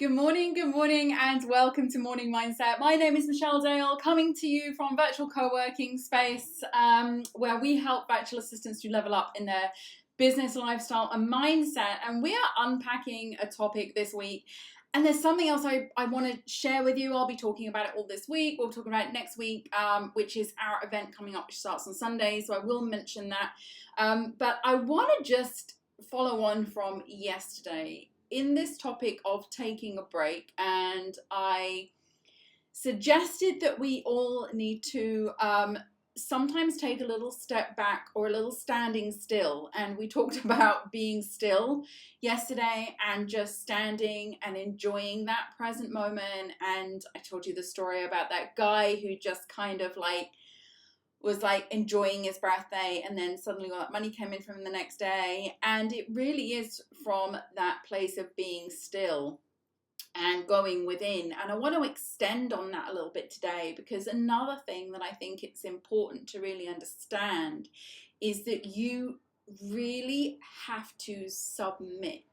Good morning, and welcome to Morning Mindset. My name is Michelle Dale, coming to you from Virtual CoWorking Space, where we help virtual assistants to level up in their business, lifestyle, and mindset. And we are unpacking a topic this week. And there's something else I want to share with you. I'll be talking about it all this week. We'll talk about it next week, which is our event coming up, which starts on Sunday. So I will mention that. But I want to just follow on from yesterday in this topic of taking a break, and I suggested that we all need to sometimes take a little step back or a little standing still, and we talked about being still yesterday and just standing and enjoying that present moment. And I told you the story about that guy who just kind of was enjoying his birthday, and then suddenly all that money came in from him the next day. And it really is from that place of being still and going within. And I want to extend on that a little bit today, because another thing that I think it's important to really understand is that you really have to submit.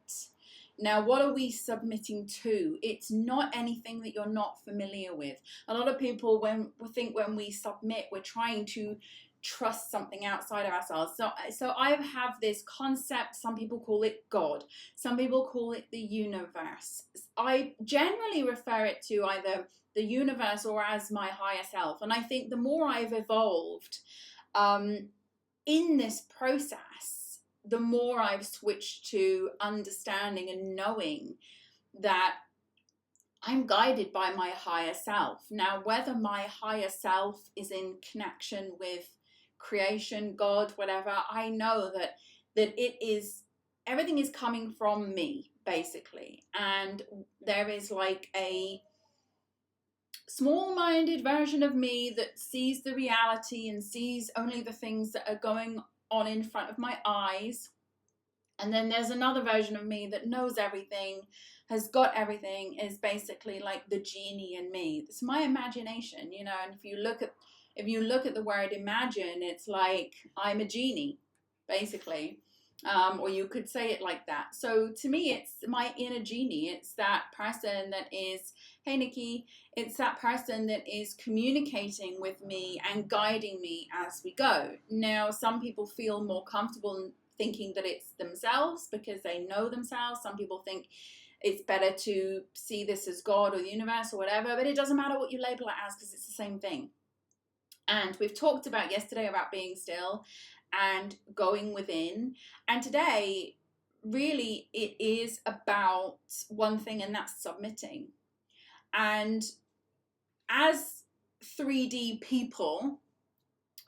Now, what are we submitting to? It's not anything that you're not familiar with. A lot of people think when we submit, we're trying to trust something outside of ourselves. So I have this concept. Some people call it God. Some people call it the universe. I generally refer it to either the universe or as my higher self. And I think the more I've evolved in this process, the more I've switched to understanding and knowing that I'm guided by my higher self. Now, whether my higher self is in connection with creation, God, whatever, I know that everything is coming from me, basically. And there is like a small-minded version of me that sees the reality and sees only the things that are going on in front of my eyes. And then there's another version of me that knows everything, has got everything, is basically like the genie in me. It's my imagination, and if you look at the word imagine, it's like I'm a genie, basically. Or you could say it like that. So to me, it's my inner genie. It's that person that is, hey Nikki, it's that person that is communicating with me and guiding me as we go. Now, some people feel more comfortable thinking that it's themselves because they know themselves. Some people think it's better to see this as God or the universe or whatever, but it doesn't matter what you label it as, because it's the same thing. And we've talked about yesterday about being still and going within. And today, really, it is about one thing, and that's submitting. And as 3D people,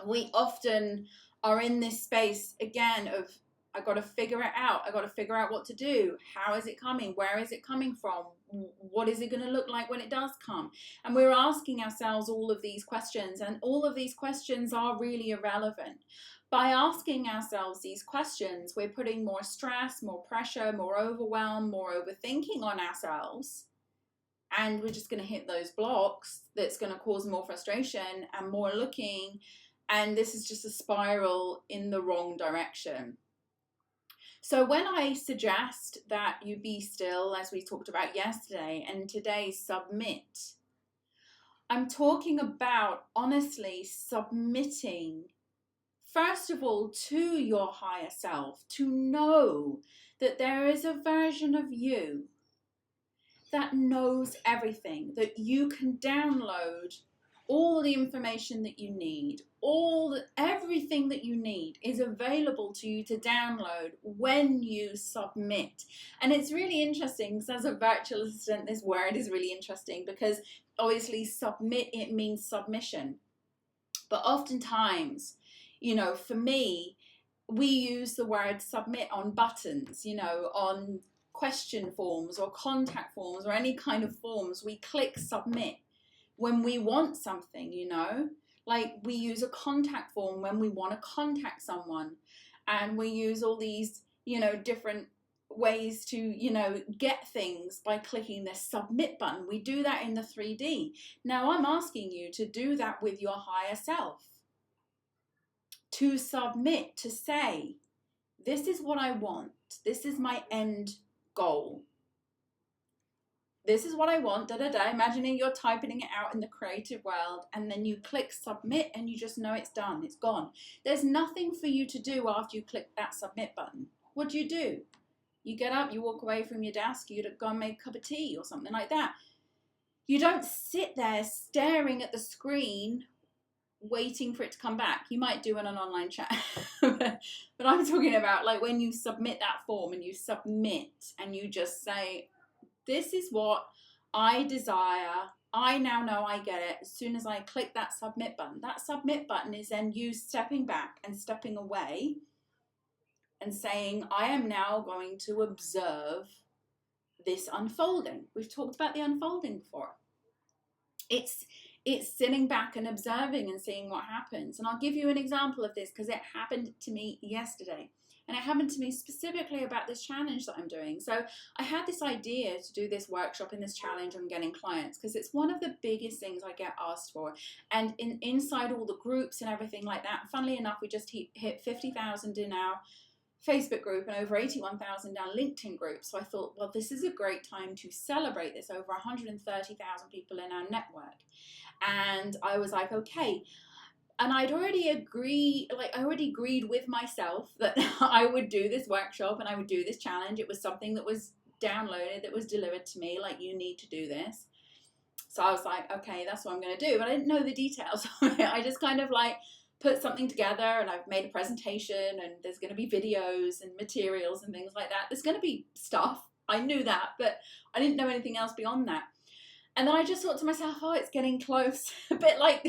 we often are in this space again of, I got to figure it out. I got to figure out what to do. How is it coming? Where is it coming from? What is it going to look like when it does come? And we're asking ourselves all of these questions, and all of these questions are really irrelevant. By asking ourselves these questions, we're putting more stress, more pressure, more overwhelm, more overthinking on ourselves. And we're just going to hit those blocks that's going to cause more frustration and more looking. And this is just a spiral in the wrong direction. So when I suggest that you be still, as we talked about yesterday, and today submit, I'm talking about honestly submitting, first of all, to your higher self, to know that there is a version of you that knows everything, that you can download all the information that you need, everything that you need is available to you to download when you submit. And it's really interesting, because as a virtual assistant, this word is really interesting, because obviously submit, it means submission. But oftentimes, for me, we use the word submit on buttons, on question forms or contact forms or any kind of forms. We click submit when we want something, like we use a contact form when we want to contact someone, and we use all these, different ways to, get things by clicking this submit button. We do that in the 3D. Now I'm asking you to do that with your higher self, to submit, to say, this is what I want. This is my end goal. this is what I want, da da da, imagining you're typing it out in the creative world, and then you click submit and you just know it's done, it's gone. There's nothing for you to do after you click that submit button. What do? You get up, you walk away from your desk, you go and make a cup of tea or something like that. You don't sit there staring at the screen waiting for it to come back. You might do in an online chat, but I'm talking about like when you submit that form and you submit and you just say, this is what I desire. I now know I get it as soon as I click that submit button. That submit button is then you stepping back and stepping away and saying, I am now going to observe this unfolding. We've talked about the unfolding before. It's sitting back and observing and seeing what happens. And I'll give you an example of this because it happened to me yesterday. And it happened to me specifically about this challenge that I'm doing. So I had this idea to do this workshop in this challenge on getting clients because it's one of the biggest things I get asked for. And inside all the groups and everything like that, funnily enough, we just hit 50,000 in our Facebook group and over 81,000 in our LinkedIn group. So I thought, well, this is a great time to celebrate this. Over 130,000 people in our network. And I was like, okay. And I'd already agreed with myself that I would do this workshop and I would do this challenge. It was something that was downloaded, that was delivered to me, like, you need to do this. So I was like, okay, that's what I'm going to do. But I didn't know the details of it. I just kind of like put something together and I've made a presentation and there's going to be videos and materials and things like that. There's going to be stuff. I knew that, but I didn't know anything else beyond that. And then I just thought to myself, oh, it's getting close. a bit like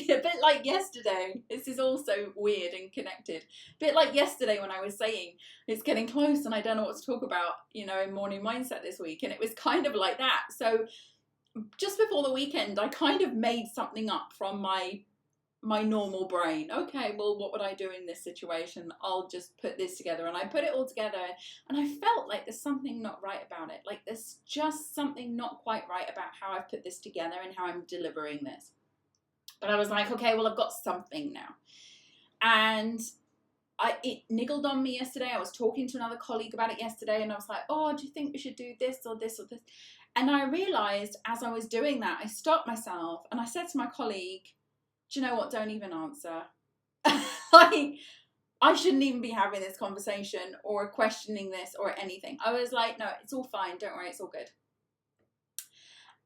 yesterday. This is also weird and connected. A bit like yesterday when I was saying it's getting close and I don't know what to talk about, in Morning Mindset this week. And it was kind of like that. So just before the weekend, I kind of made something up from my normal brain. Okay, well, what would I do in this situation? I'll just put this together. And I put it all together and I felt like there's something not right about it. Like there's just something not quite right about how I've put this together and how I'm delivering this. But I was like, okay, well, I've got something now. And it niggled on me yesterday. I was talking to another colleague about it yesterday and I was like, oh, do you think we should do this or this or this? And I realized as I was doing that, I stopped myself and I said to my colleague, do you know what? Don't even answer. Like, I shouldn't even be having this conversation or questioning this or anything. I was like, no, it's all fine. Don't worry. It's all good.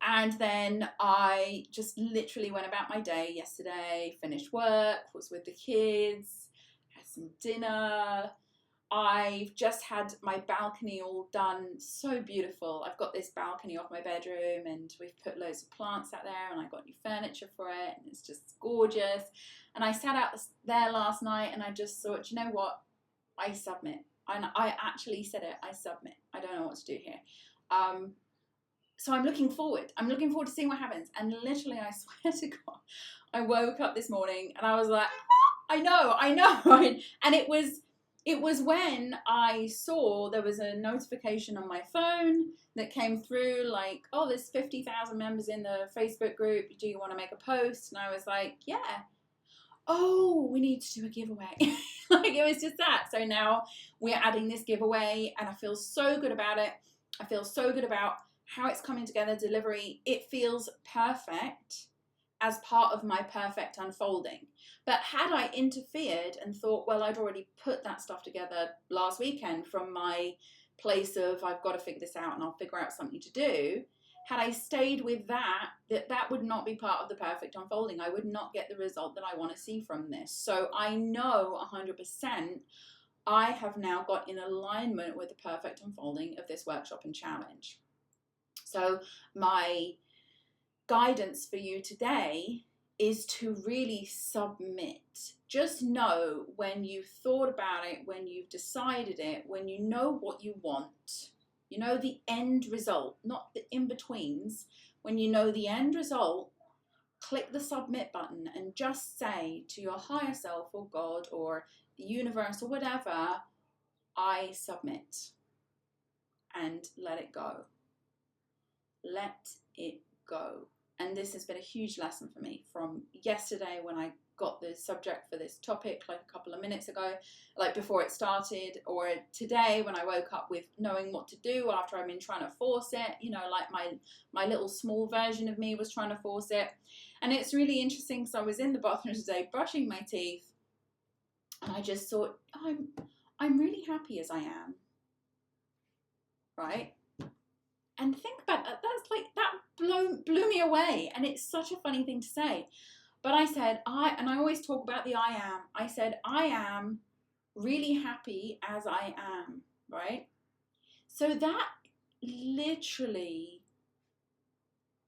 And then I just literally went about my day yesterday, finished work, was with the kids, had some dinner. I've just had my balcony all done, so beautiful. I've got this balcony off my bedroom and we've put loads of plants out there and I got new furniture for it and it's just gorgeous. And I sat out there last night and I just thought, you know what? I submit. And I actually said it, I submit. I don't know what to do here. So I'm looking forward. I'm looking forward to seeing what happens. And literally, I swear to God, I woke up this morning and I was like, I know. And it was when I saw there was a notification on my phone that came through like, oh, there's 50,000 members in the Facebook group. Do you want to make a post? And I was like, yeah. Oh, we need to do a giveaway. Like it was just that. So now we're adding this giveaway and I feel so good about it. I feel so good about how it's coming together, delivery. It feels perfect as part of my perfect unfolding. But had I interfered and thought, well, I'd already put that stuff together last weekend from my place of I've got to figure this out and I'll figure out something to do, had I stayed with that would not be part of the perfect unfolding. I would not get the result that I want to see from this. So I know 100% I have now got in alignment with the perfect unfolding of this workshop and challenge. So my guidance for you today is to really submit. Just know when you've thought about it, when you've decided it, when you know what you want, you know the end result, not the in-betweens. When you know the end result, click the submit button and just say to your higher self or God or the universe or whatever, I submit, and let it go. Let it go. And this has been a huge lesson for me from yesterday when I got the subject for this topic like a couple of minutes ago, like before it started, or today when I woke up with knowing what to do after I've been trying to force it, you know, like my little small version of me was trying to force it. And it's really interesting because I was in the bathroom today brushing my teeth, and I just thought, I'm really happy as I am, right? And think about that. That's like, that blew me away. And it's such a funny thing to say. But I said, and I always talk about the I am. I said, I am really happy as I am, right? So that literally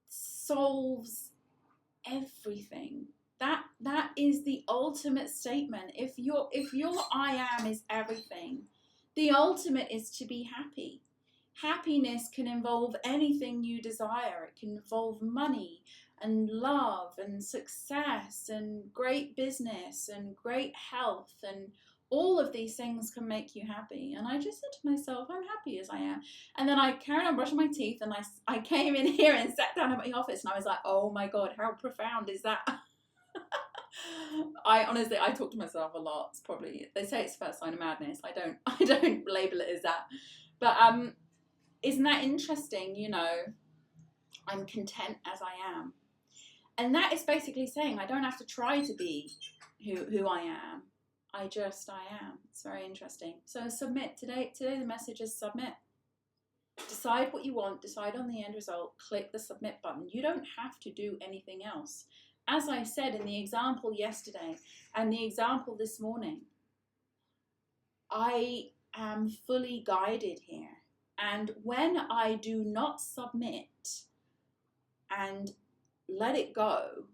solves everything. That is the ultimate statement. If your I am is everything, the ultimate is to be happy. Happiness can involve anything you desire. It can involve money and love and success and great business and great health, and all of these things can make you happy. And I just said to myself, I'm happy as I am. And then I carried on brushing my teeth, and I came in here and sat down at my office, and I was like, oh my God, how profound is that? I honestly talk to myself a lot. It's probably, they say it's the first sign of madness. I don't label it as that. But isn't that interesting? You know, I'm content as I am. And that is basically saying I don't have to try to be who I am. I am. It's very interesting. So submit. Today the message is submit. Decide what you want. Decide on the end result. Click the submit button. You don't have to do anything else. As I said in the example yesterday and the example this morning, I am fully guided here. And when I do not submit and let it go,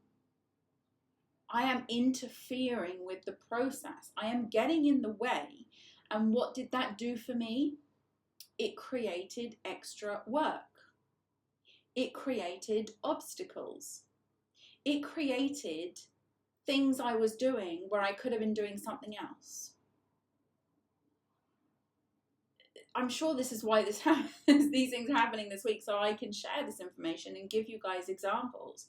I am interfering with the process. I am getting in the way. And what did that do for me? It created extra work. It created obstacles. It created things I was doing where I could have been doing something else. I'm sure this is why this happens, these things are happening this week, so I can share this information and give you guys examples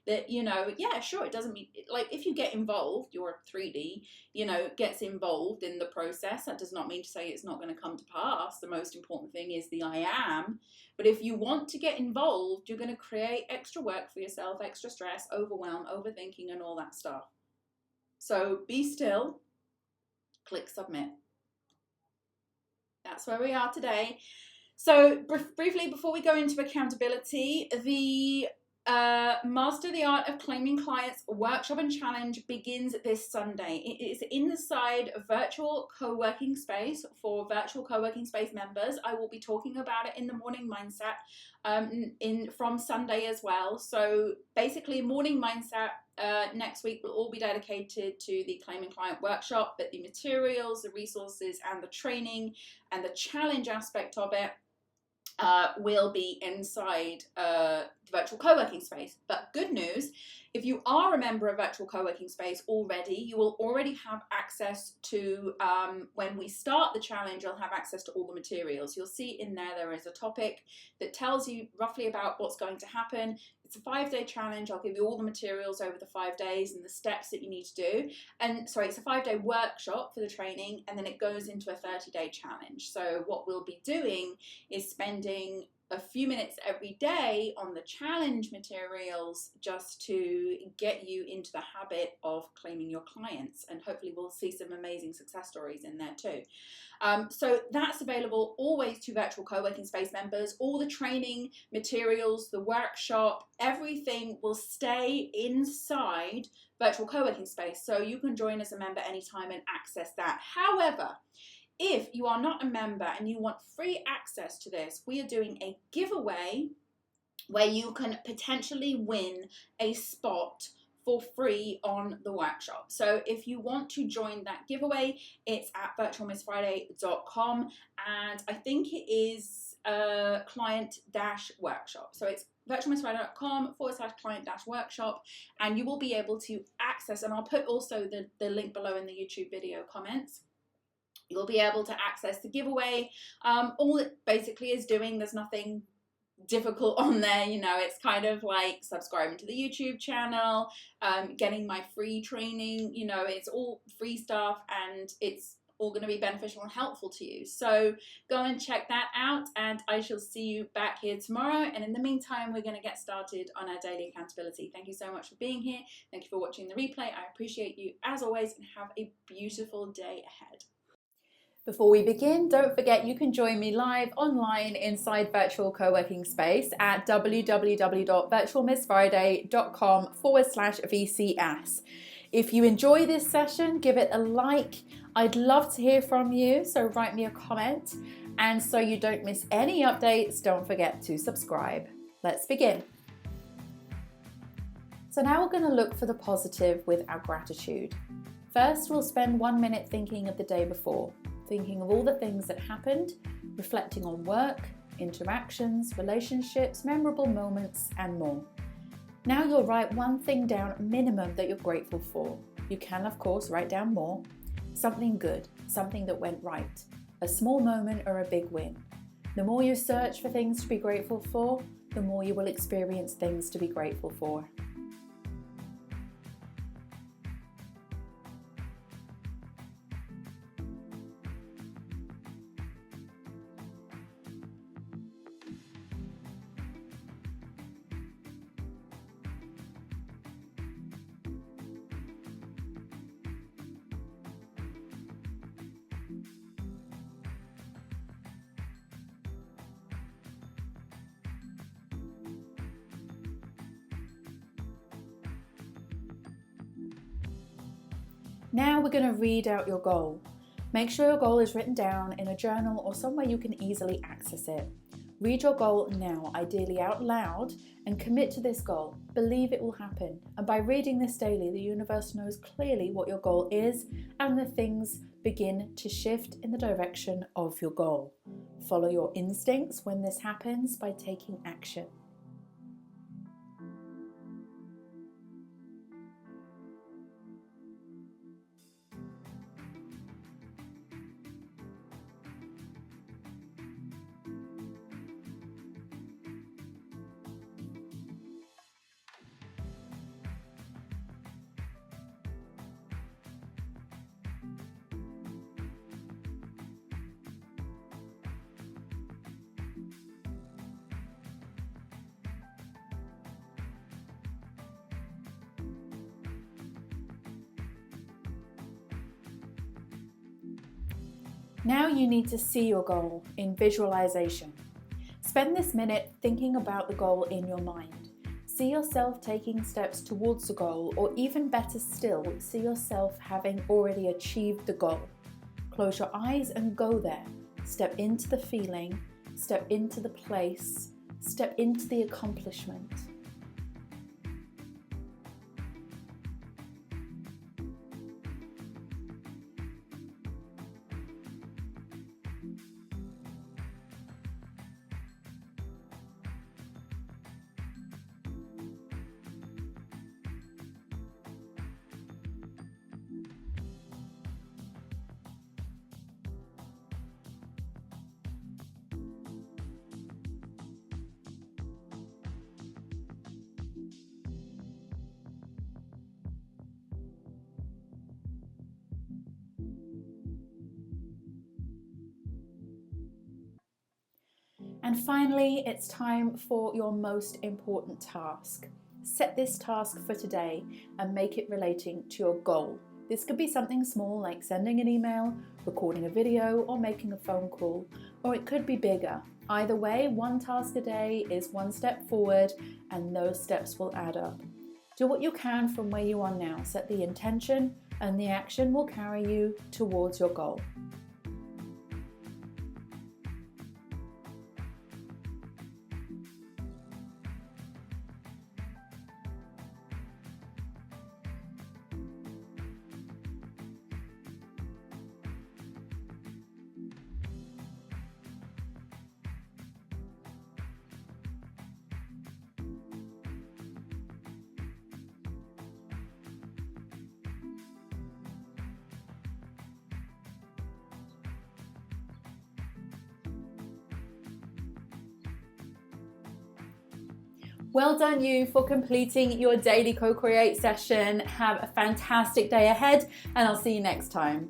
that, you know, yeah, sure, it doesn't mean, like, if you get involved, your 3D, you know, gets involved in the process, that does not mean to say it's not going to come to pass. The most important thing is the I am. But if you want to get involved, you're going to create extra work for yourself, extra stress, overwhelm, overthinking, and all that stuff. So be still, click submit. That's where we are today. So briefly, before we go into accountability, the Master the Art of Claiming Clients workshop and challenge begins this Sunday. It is inside Virtual CoWorking Space for Virtual CoWorking Space members. I will be talking about it in the Morning Mindset from Sunday as well. So basically, Morning Mindset next week will all be dedicated to the Claiming Client workshop, but the materials, the resources, and the training and the challenge aspect of it will be inside the Virtual CoWorking Space. But good news, if you are a member of Virtual CoWorking Space already, you will already have access to, when we start the challenge, you'll have access to all the materials. You'll see in there is a topic that tells you roughly about what's going to happen. It's a 5-day challenge. I'll give you all the materials over the 5 days and the steps that you need to do. And sorry, it's a 5-day workshop for the training, and then it goes into a 30-day challenge. So what we'll be doing is spending a few minutes every day on the challenge materials just to get you into the habit of claiming your clients, and hopefully we'll see some amazing success stories in there too. So that's available always to Virtual CoWorking Space members. All the training materials, the workshop, everything will stay inside Virtual CoWorking Space, so you can join as a member anytime and access that. However, if you are not a member and you want free access to this, we are doing a giveaway where you can potentially win a spot for free on the workshop. So if you want to join that giveaway, it's at virtualmissfriday.com, and I think it is client-workshop. So it's virtualmissfriday.com/client-workshop, and you will be able to access, and I'll put also the link below in the YouTube video comments. You'll be able to access the giveaway. All it basically is doing, there's nothing difficult on there. You know, it's kind of like subscribing to the YouTube channel, getting my free training. You know, it's all free stuff, and it's all going to be beneficial and helpful to you. So go and check that out, and I shall see you back here tomorrow. And in the meantime, we're going to get started on our daily accountability. Thank you so much for being here. Thank you for watching the replay. I appreciate you as always, and have a beautiful day ahead. Before we begin, don't forget you can join me live online inside Virtual CoWorking Space at www.virtualmissfriday.com/VCS. If you enjoy this session, give it a like. I'd love to hear from you, so write me a comment. And so you don't miss any updates, don't forget to subscribe. Let's begin. So now we're going to look for the positive with our gratitude. First, we'll spend 1 minute thinking of the day before, thinking of all the things that happened, reflecting on work, interactions, relationships, memorable moments, and more. Now you'll write one thing down minimum that you're grateful for. You can, of course, write down more. Something good, something that went right, a small moment or a big win. The more you search for things to be grateful for, the more you will experience things to be grateful for. Now we're going to read out your goal. Make sure your goal is written down in a journal or somewhere you can easily access it. Read your goal now, ideally out loud, and commit to this goal. Believe it will happen. And by reading this daily, the universe knows clearly what your goal is, and the things begin to shift in the direction of your goal. Follow your instincts when this happens by taking action. Now you need to see your goal in visualization. Spend this minute thinking about the goal in your mind. See yourself taking steps towards the goal, or even better still, see yourself having already achieved the goal. Close your eyes and go there. Step into the feeling, step into the place, step into the accomplishment. And finally, it's time for your most important task. Set this task for today and make it relating to your goal. This could be something small like sending an email, recording a video, or making a phone call, or it could be bigger. Either way, one task a day is one step forward, and those steps will add up. Do what you can from where you are now. Set the intention, and the action will carry you towards your goal. Well done you for completing your daily co-create session. Have a fantastic day ahead, and I'll see you next time.